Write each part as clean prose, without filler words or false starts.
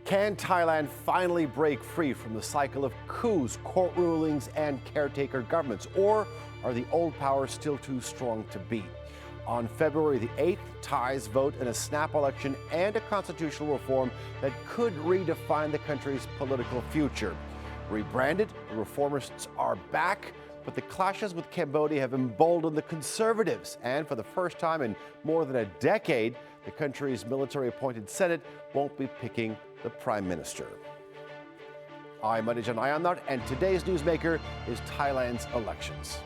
Can Thailand finally break free from the cycle of coups, court rulings, and caretaker governments? Or are the old powers still too strong to beat? On February the 8th, Thais vote in a snap election and a constitutional reform that could redefine the country's political future. Rebranded, the reformists are back, but the clashes with Cambodia have emboldened the conservatives. And for the first time in more than a decade, the country's military-appointed Senate won't be picking the Prime Minister. I'm Manijan Ayannat, and today's newsmaker is Thailand's elections.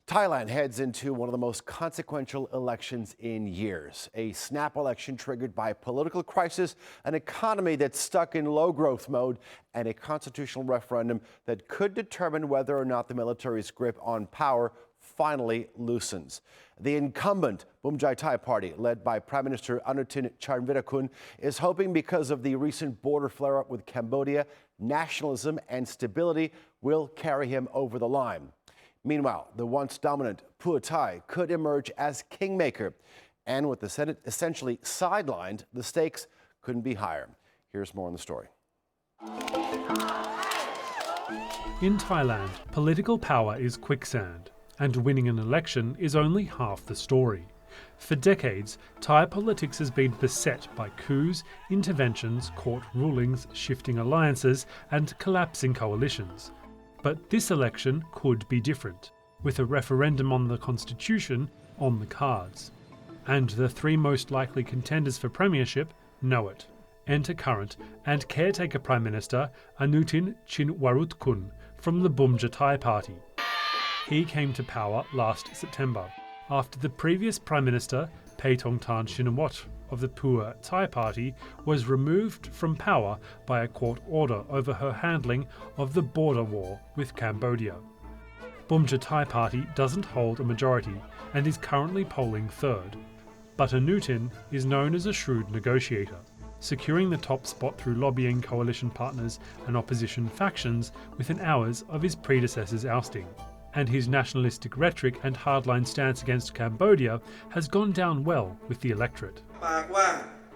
Thailand heads into one of the most consequential elections in years. A snap election triggered by political crisis, an economy that's stuck in low-growth mode, and a constitutional referendum that could determine whether or not the military's grip on power finally loosens. The incumbent Bhumjaithai Party, led by Prime Minister Anutin Charnvirakul, is hoping because of the recent border flare-up with Cambodia, nationalism and stability will carry him over the line. Meanwhile, the once dominant Pheu Thai could emerge as kingmaker. And with the Senate essentially sidelined, the stakes couldn't be higher. Here's more on the story. In Thailand, political power is quicksand, and winning an election is only half the story. For decades, Thai politics has been beset by coups, interventions, court rulings, shifting alliances, and collapsing coalitions. But this election could be different, with a referendum on the constitution on the cards. And the three most likely contenders for premiership know it. Enter current and caretaker Prime Minister Anutin Charnvirakul from the Bhumjaithai Party. He came to power last September, after the previous Prime Minister Pheu Thai Shinawatra of the Pheu Thai Party was removed from power by a court order over her handling of the border war with Cambodia. Bhumjaithai Party doesn't hold a majority and is currently polling third. But Anutin is known as a shrewd negotiator, securing the top spot through lobbying coalition partners and opposition factions within hours of his predecessor's ousting. And his nationalistic rhetoric and hardline stance against Cambodia has gone down well with the electorate.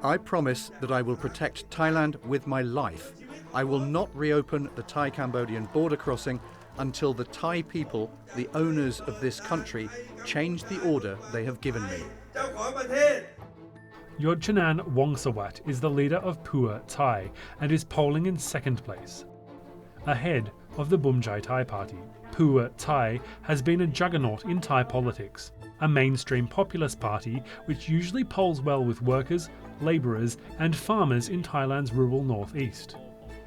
I promise that I will protect Thailand with my life. I will not reopen the Thai-Cambodian border crossing until the Thai people, the owners of this country, change the order they have given me. Yodchanan Wongsawat is the leader of Pheu Thai and is polling in second place, ahead of the Bhumjaithai Party. Pheu Thai has been a juggernaut in Thai politics, a mainstream populist party which usually polls well with workers, labourers and farmers in Thailand's rural northeast.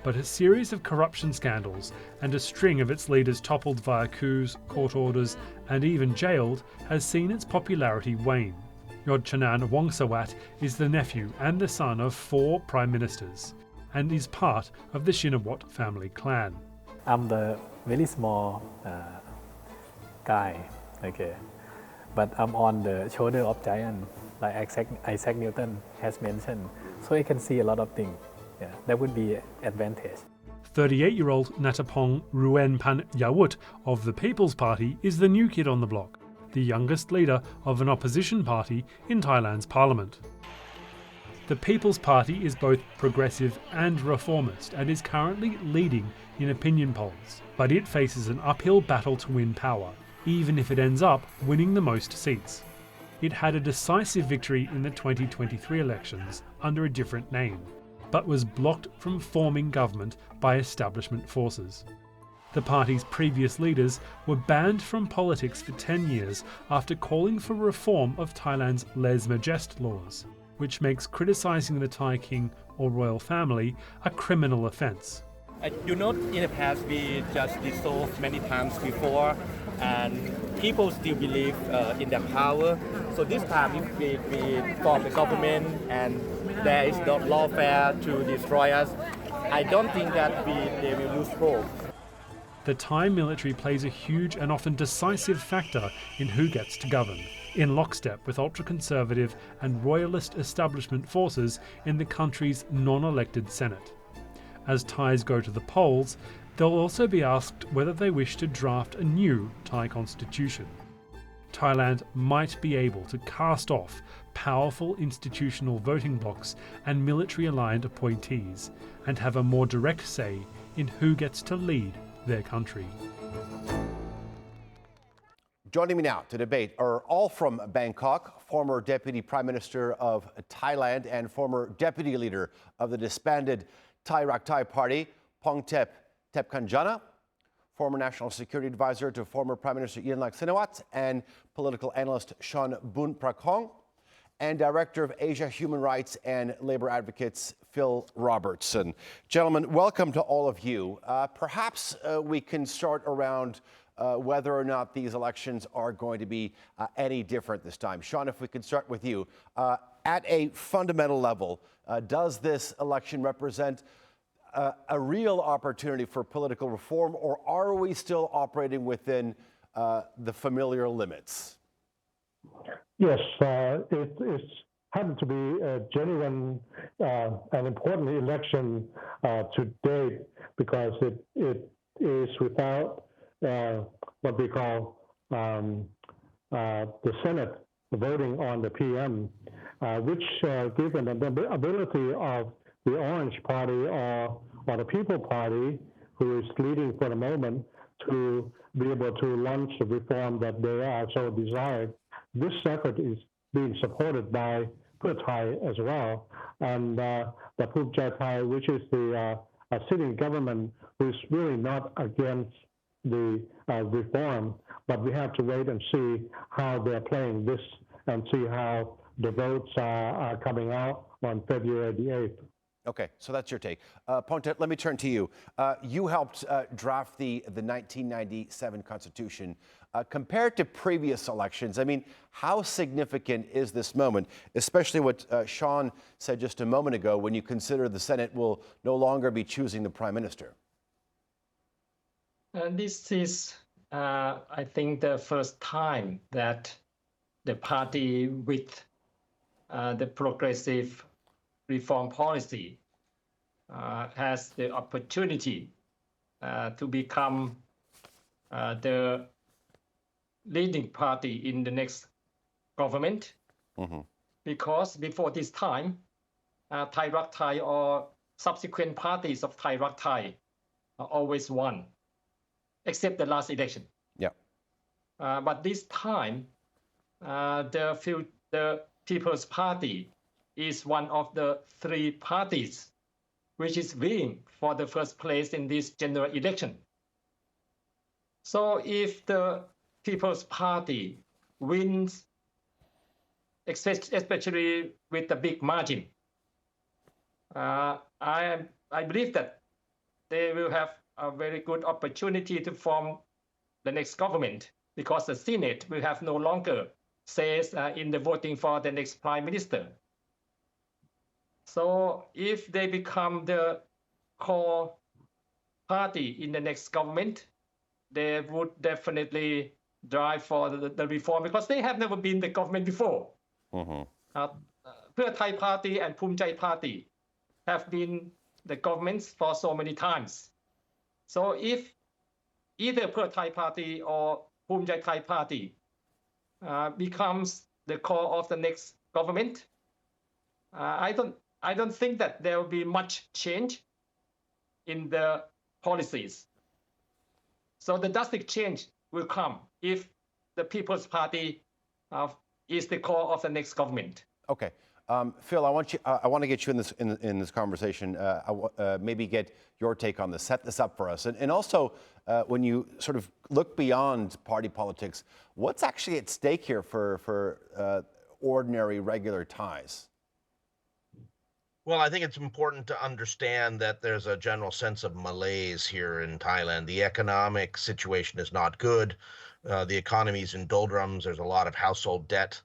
But a series of corruption scandals and a string of its leaders toppled via coups, court orders and even jailed has seen its popularity wane. Yodchanan Wongsawat is the nephew and the son of 4 prime ministers and is part of the Shinawatra family clan. I'm the very small guy, okay, but I'm on the shoulder of giant, like Isaac Newton has mentioned, so I can see a lot of things. Yeah, that would be an advantage. 38-year-old Natapong Ruenpan Yawut of the People's Party is the new kid on the block, the youngest leader of an opposition party in Thailand's parliament. The People's Party is both progressive and reformist and is currently leading in opinion polls, but it faces an uphill battle to win power, even if it ends up winning the most seats. It had a decisive victory in the 2023 elections under a different name, but was blocked from forming government by establishment forces. The party's previous leaders were banned from politics for 10 years after calling for reform of Thailand's lèse majesté laws, which makes criticising the Thai king or royal family a criminal offence. In the past we just dissolved many times before, and people still believe in their power. So this time if we form the government and there is no lawfare to destroy us, I don't think that they will lose hope. The Thai military plays a huge and often decisive factor in who gets to govern, in lockstep with ultra-conservative and royalist establishment forces in the country's non-elected Senate. As Thais go to the polls, they'll also be asked whether they wish to draft a new Thai constitution. Thailand might be able to cast off powerful institutional voting blocs and military-aligned appointees and have a more direct say in who gets to lead their country. Joining me now to debate are all from Bangkok, former Deputy Prime Minister of Thailand and former Deputy Leader of the disbanded Pheu Thai Party, Phongthep Thepkanjana, former National Security Advisor to former Prime Minister Yingluck and political analyst Sean Boonpracong, and Director of Asia Human Rights and Labor Advocates Phil Robertson. Gentlemen, welcome to all of you. Perhaps we can start around whether or not these elections are going to be any different this time. Sean, if we could start with you. At a fundamental level, does this election represent a real opportunity for political reform, or are we still operating within the familiar limits? Yes, it's happened to be a genuine and important election to date because it is without what we call the Senate voting on the PM, which given the ability of the Orange Party or the People Party, who is leading for the moment, to be able to launch the reform that they are so desired. This effort is being supported by Pheu Thai as well, and the Bhumjaithai, which is the sitting government, who is really not against the reform, but we have to wait and see how they're playing this and see how the votes are coming out on February the 8th. Okay, so that's your take. Phongthep, let me turn to you. You helped draft the 1997 Constitution. Compared to previous elections, I mean, how significant is this moment, especially what Sean said just a moment ago, when you consider the Senate will no longer be choosing the Prime Minister? This is, I think, the first time that the party with the progressive reform policy has the opportunity to become the leading party in the next government. Mm-hmm. Because before this time, Thai Rak Thai or subsequent parties of Thai Rak Thai always won, except the last election. Yeah. But this time, the People's Party is one of the three parties which is vying for the first place in this general election. So if the People's Party wins, especially with the big margin, I believe that they will have a very good opportunity to form the next government, because the Senate will have no longer says in the voting for the next Prime Minister. So if they become the core party in the next government, they would definitely drive for the reform, because they have never been the government before. Mm-hmm. Pheu Thai Party and Bhumjaithai Party have been the governments for so many times. So if either Pheu Thai Party or Bhumjaithai Party becomes the core of the next government, I don't think that there will be much change in the policies. So the drastic change will come if the People's Party is the core of the next government. Okay. Phil, I want to get you in this conversation. Maybe get your take on this. Set this up for us, and also when you sort of look beyond party politics, what's actually at stake here for ordinary, regular Thais? Well, I think it's important to understand that there's a general sense of malaise here in Thailand. The economic situation is not good. The economy's in doldrums. There's a lot of household debt.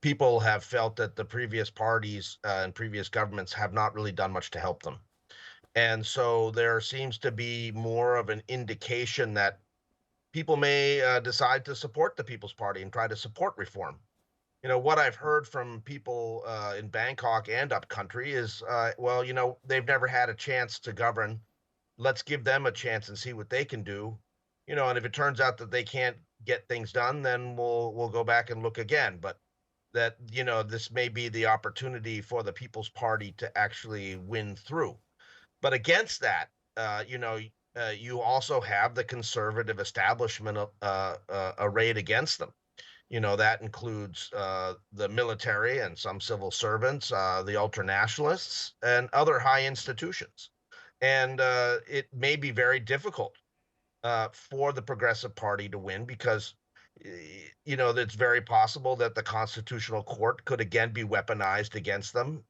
People have felt that the previous parties and previous governments have not really done much to help them. And so there seems to be more of an indication that people may decide to support the People's Party and try to support reform. what I've heard from people in Bangkok and upcountry is, well, they've never had a chance to govern. Let's give them a chance and see what they can do. And if it turns out that they can't get things done, then we'll go back and look again. But that, this may be the opportunity for the People's Party to actually win through. But against that, you also have the conservative establishment arrayed against them. That includes the military and some civil servants, the ultranationalists, and other high institutions. And it may be very difficult for the Progressive Party to win because, it's very possible that the Constitutional Court could again be weaponized against them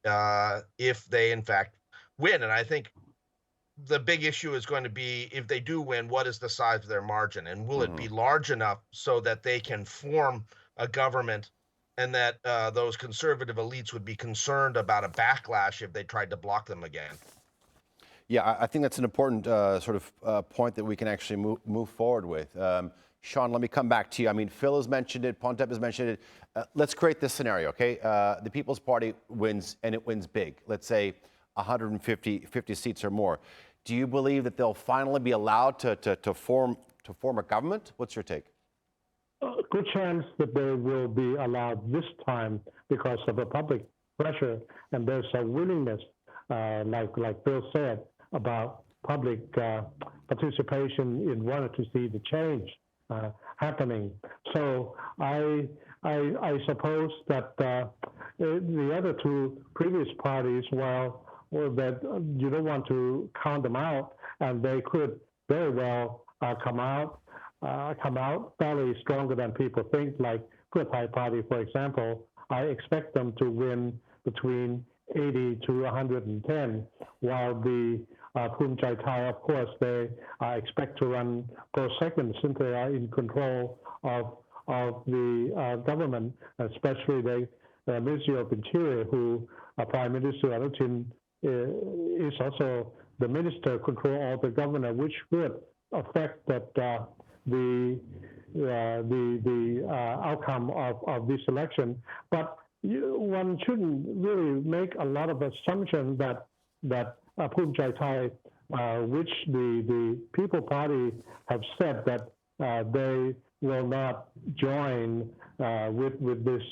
if they, in fact, win. And I think the big issue is going to be, if they do win, what is the size of their margin? And will it be large enough so that they can form a government and that those conservative elites would be concerned about a backlash if they tried to block them again? Yeah, I think that's an important point that we can actually move forward with. Sean, let me come back to you. I mean, Phil has mentioned it, Phongthep has mentioned it. Let's create this scenario, okay? The People's Party wins, and it wins big. Let's say 150 seats or more. Do you believe that they'll finally be allowed to form a government? What's your take? Good chance that they will be allowed this time because of the public pressure, and there's a willingness, like Bill said, about public participation in wanting to see the change happening. So I suppose that the other two previous parties, that you don't want to count them out, and they could very well come out fairly stronger than people think. Like Pheu Thai Party, for example, I expect them to win between 80 to 110, while the Bhumjaithai, of course, they expect to go second since they are in control of the government, especially the Ministry of Interior, who Prime Minister Anutin is also the minister control all the governor, which would affect that the outcome of this election. But one shouldn't really make a lot of assumption that Bhumjaithai, which the People Party have said that they will not join with this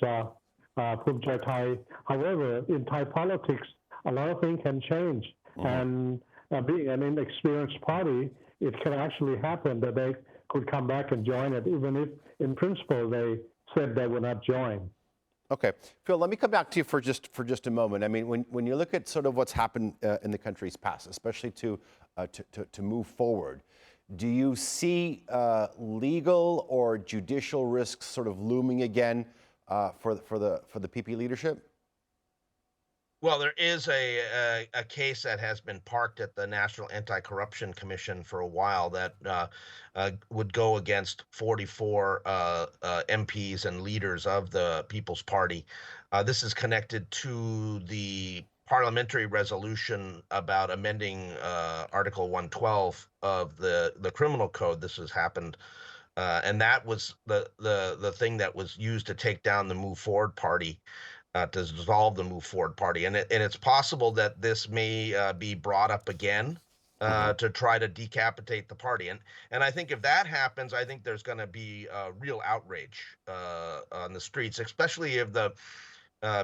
Bhumjaithai. However, in Thai politics, a lot of things can change. And being an inexperienced party, it can actually happen that they could come back and join it, even if in principle they said they would not join. Okay, Phil, let me come back to you for just a moment. I mean, when you look at sort of what's happened in the country's past, especially to move forward, do you see legal or judicial risks sort of looming again for the PP leadership? Well, there is a case that has been parked at the National Anti-Corruption Commission for a while that would go against 44 MPs and leaders of the People's Party. This is connected to the parliamentary resolution about amending Article 112 of the Criminal Code. This has happened. And that was the thing that was used to take down the Move Forward Party, to dissolve the Move Forward Party. And it's possible that this may be brought up again to try to decapitate the party. And I think if that happens, I think there's going to be real outrage on the streets, especially if the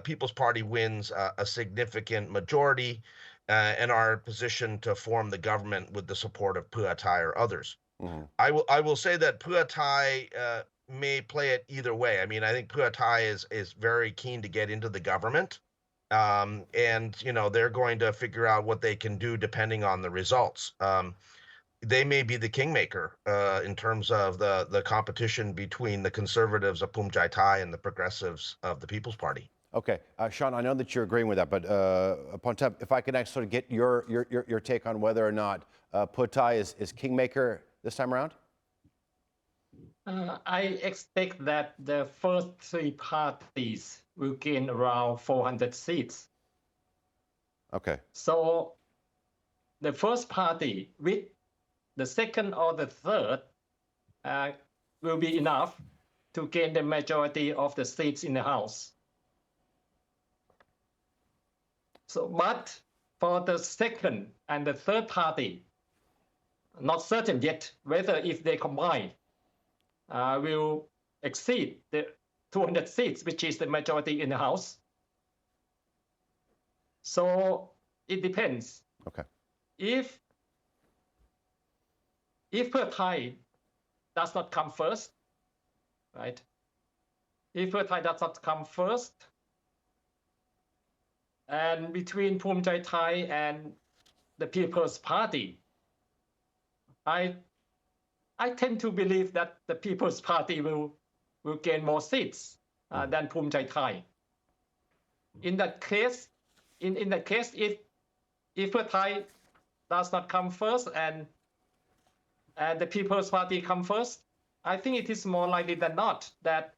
People's Party wins a significant majority and are positioned to form the government with the support of Pheu Thai or others. I will say that Pheu Thai may play it either way. I mean, I think Pheu Thai is very keen to get into the government, and they're going to figure out what they can do depending on the results. They may be the kingmaker in terms of the competition between the conservatives of Bhumjaithai and the progressives of the People's Party. Okay, Sean, I know that you're agreeing with that, but Phongthep, if I could actually sort of get your take on whether or not Pheu Thai is kingmaker this time around. I expect that the first three parties will gain around 400 seats. Okay. So the first party with the second or the third will be enough to gain the majority of the seats in the House. So, but for the second and the third party, not certain yet whether if they combine will exceed the 200 seats, which is the majority in the House. So it depends. Okay. If Pheu Thai does not come first, right? If Pheu Thai does not come first, and between Bhumjaithai and the People's Party, I tend to believe that the People's Party will gain more seats than Bhumjaithai. In that case, if Pheu Thai does not come first and the People's Party come first, I think it is more likely than not that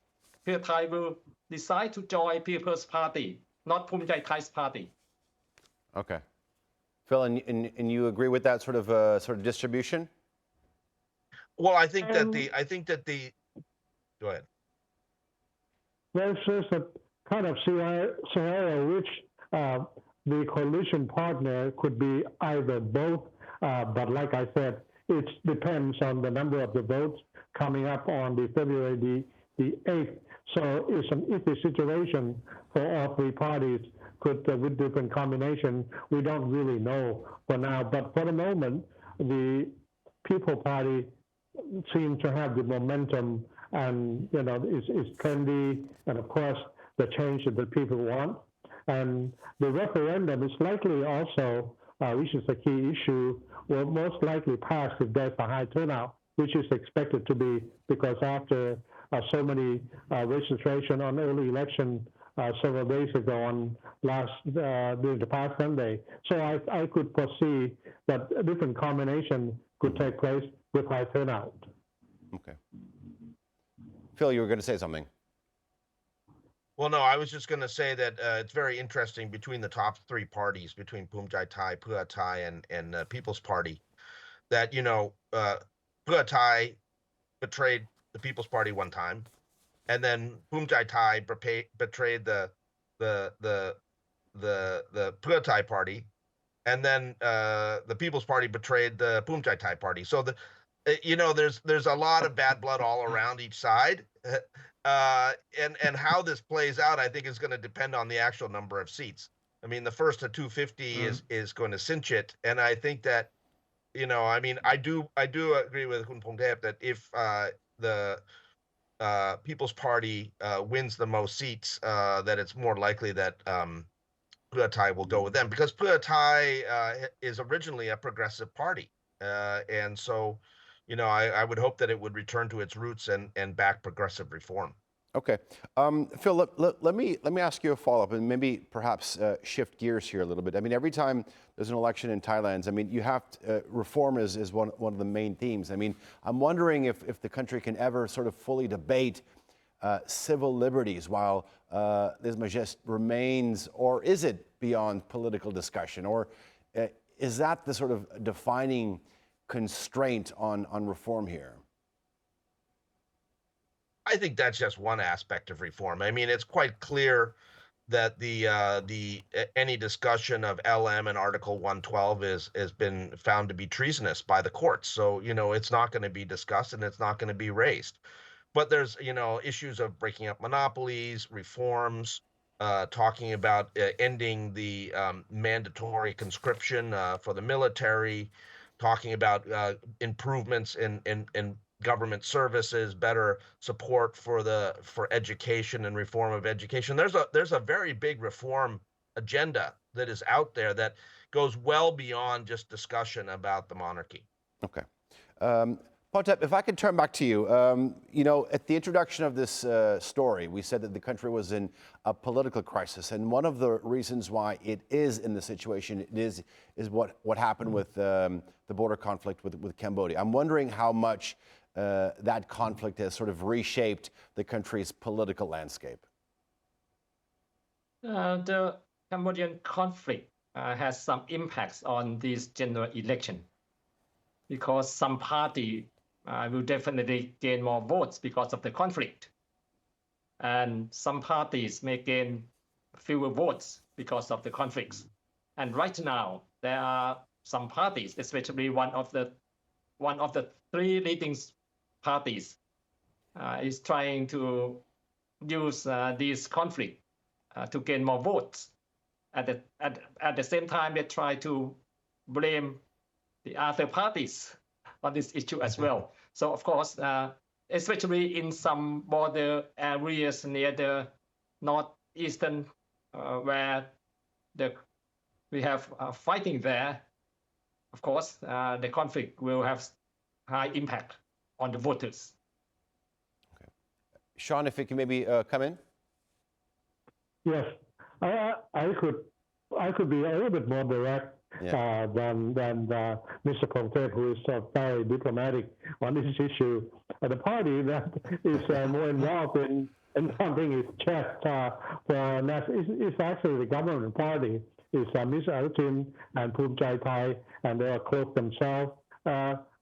Pheu Thai will decide to join People's Party, not Bhumjaithai's party. Okay. Phil, and you agree with that sort of distribution? Well, I think that the go ahead. There's a kind of scenario which the coalition partner could be either both, but like I said, it depends on the number of the votes coming up on the February the 8th. So it's an iffy situation for all three parties. With different combination, we don't really know for now. But for the moment, the People Party seems to have the momentum, and is trendy, and of course the change that the people want. And the referendum is likely also, which is a key issue, will most likely pass if there's a high turnout, which is expected to be, because after so many registration on early election several days ago on during the past Sunday. So I could foresee that a different combination could take place with high turnout. Okay. Phil, you were going to say something. Well, no, I was just going to say that it's very interesting between the top three parties, between Bhumjaithai, Pheu Thai, and People's Party, that Pheu Thai betrayed the People's Party one time, and then Bhumjaithai betrayed the Pheu Thai Party, and then the People's Party betrayed the Bhumjaithai Party. So there's a lot of bad blood all around each side, and how this plays out, I think, is going to depend on the actual number of seats. I mean, the first to 250 is going to cinch it, and I think that I do agree with Phongthep that if the People's Party wins the most seats, that it's more likely that Pheu Thai will go with them, because Pheu Thai is originally a progressive party, and so I would hope that it would return to its roots and back progressive reform. Okay, Phil, let me ask you a follow-up, and maybe perhaps shift gears here a little bit. I mean, every time there's an election in Thailand, I mean, you have reform is one of the main themes. I mean, I'm wondering if the country can ever sort of fully debate civil liberties while this majest remains, or is it beyond political discussion, or is that the sort of defining constraint on reform here? I think that's just one aspect of reform. I mean, it's quite clear that any discussion of LM and Article 112 has been found to be treasonous by the courts. So it's not going to be discussed and it's not going to be raised. But there's issues of breaking up monopolies, reforms, talking about ending the mandatory conscription for the military, talking about improvements in government services, better support for education and reform of education. There's a very big reform agenda that is out there that goes well beyond just discussion about the monarchy. Okay. Phongthep, if I could turn back to you, at the introduction of this story, we said that the country was in a political crisis, and one of the reasons why it is in the situation it is what happened with the border conflict with Cambodia. I'm wondering how much that conflict has sort of reshaped the country's political landscape. The Cambodian conflict has some impacts on this general election, because some party will definitely gain more votes because of the conflict. and some parties may gain fewer votes because of the conflicts. And right now, there are some parties, especially one of the three leading parties, is trying to use this conflict to gain more votes. At the same time, they try to blame the other parties on this issue as well. So of course, especially in some border areas near the northeastern, where we have fighting there, of course, the conflict will have high impact on the voters. Okay. Sean, if you can maybe come in. Yes, I could be a little bit more direct than Mr. Phongthep, who is very diplomatic on this issue. The party that is more involved in pumping its chest is actually the government party. Is Mr. Anutin and Bhumjaithai, and they are close themselves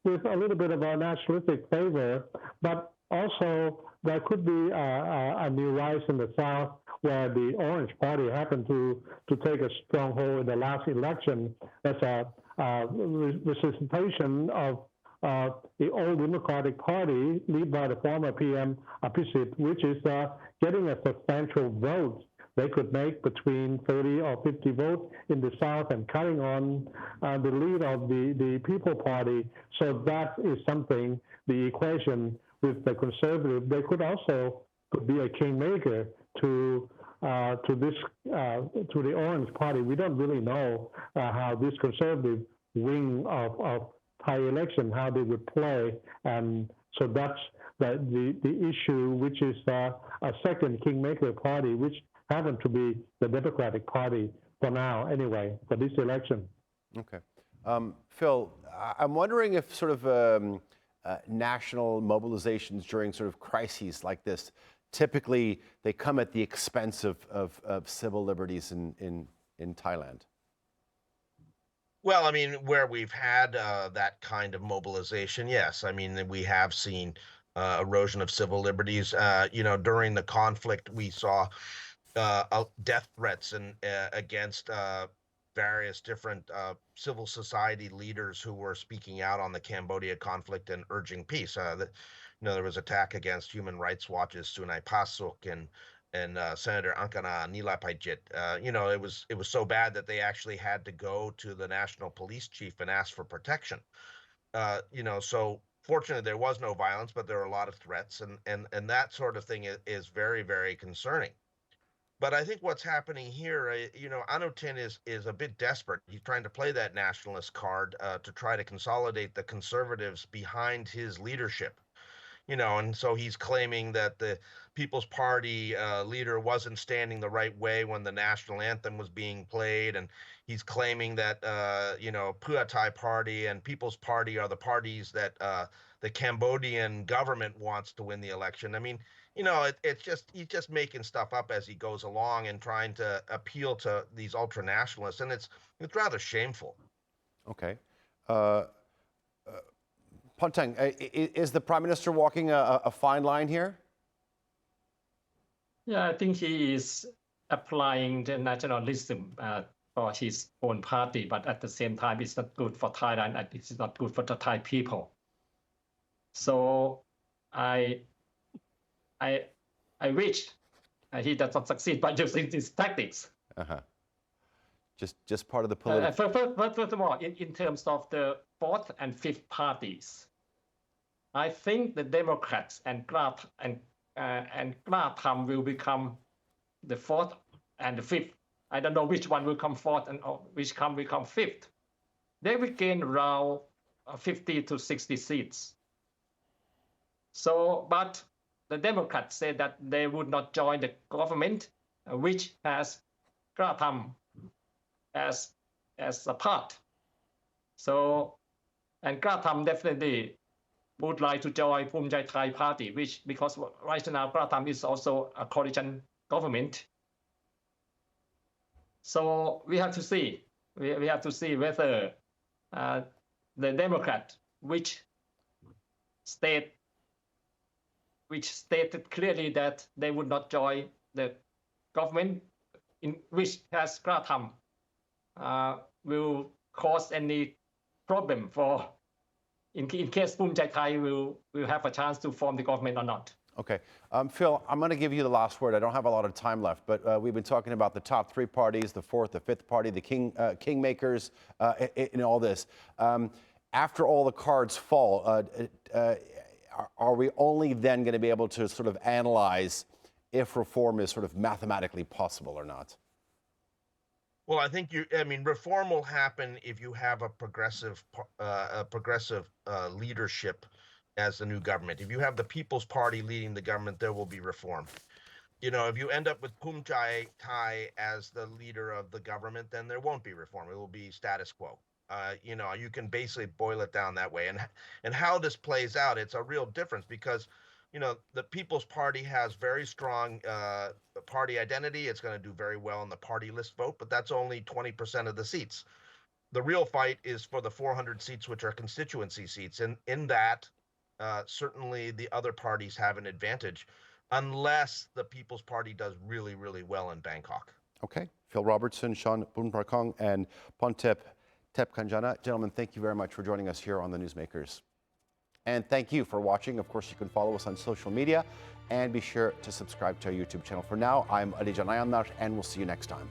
with a little bit of a nationalistic flavor, but also there could be a new rise in the South where the Orange Party happened to take a stronghold in the last election as a representation of the old Democratic Party led by the former PM Abhisit, which is getting a substantial vote. They could make between 30 or 50 votes in the South and cutting on the lead of the People Party. So that is something, the equation with the Conservative. They could also be a kingmaker to the Orange Party. We don't really know how this Conservative wing of Thai election, how they would play. And so that's the issue, which is a second kingmaker party, which happened to be the Democratic Party for now, anyway, for this election. Okay. Phil, I'm wondering if sort of national mobilizations during sort of crises like this, typically they come at the expense of civil liberties in Thailand. Well, I mean, where we've had that kind of mobilization, yes. I mean, we have seen erosion of civil liberties. During the conflict, we saw death threats against various different civil society leaders who were speaking out on the Cambodia conflict and urging peace. There was attack against Human Rights Watch's Sunai Pasuk and Senator Angkana Nilapayjit. It was so bad that they actually had to go to the national police chief and ask for protection. So fortunately there was no violence, but there were a lot of threats, and that sort of thing is very, very concerning. But I think what's happening here, Anutin is a bit desperate. He's trying to play that nationalist card to try to consolidate the conservatives behind his leadership. And so he's claiming that the People's Party leader wasn't standing the right way when the national anthem was being played. And he's claiming that, Pheu Thai Party and People's Party are the parties that the Cambodian government wants to win the election. I mean, it's just, he's just making stuff up as he goes along and trying to appeal to these ultra nationalists. And it's rather shameful. Okay. Phongthep, is the Prime Minister walking a fine line here? Yeah, I think he is applying the nationalism for his own party, but at the same time, it's not good for Thailand and it's not good for the Thai people. So I wish he does not succeed by using these tactics. Just part of the political. Furthermore, in terms of the fourth and fifth parties, I think the Democrats and Kla Tham will become the fourth and the fifth. I don't know which one will come fourth and which will come fifth. They will gain around 50 to 60 seats. So, but the Democrats said that they would not join the government, which has Kla Tham as a part. So, and Kla Tham definitely would like to join Bhumjaithai Party, because right now Kla Tham is also a coalition government. So we have to see. We have to see whether the Democrat, which state which stated clearly that they would not join the government in which has Kratham, will cause any problem for in case Bhumjaithai will have a chance to form the government or not. Okay. Phil, I'm going to give you the last word. I don't have a lot of time left, but we've been talking about the top three parties, the fourth, the fifth party, the kingmakers, in all this. After all the cards fall, are we only then going to be able to sort of analyze if reform is sort of mathematically possible or not? Well, I think reform will happen if you have a progressive leadership as the new government. If you have the People's Party leading the government, there will be reform. If you end up with Bhumjaithai as the leader of the government, then there won't be reform. It will be status quo. You can basically boil it down that way. And how this plays out, it's a real difference because, the People's Party has very strong party identity. It's going to do very well in the party list vote, but that's only 20% of the seats. The real fight is for the 400 seats, which are constituency seats. And in that, certainly the other parties have an advantage unless the People's Party does really, really well in Bangkok. Okay. Phil Robertson, Sean Boonpracong, and Phongthep Thepkanjana. Gentlemen, thank you very much for joining us here on the Newsmakers. And thank you for watching. Of course, you can follow us on social media and be sure to subscribe to our YouTube channel. For now, I'm Alijan Ayamnar, and we'll see you next time.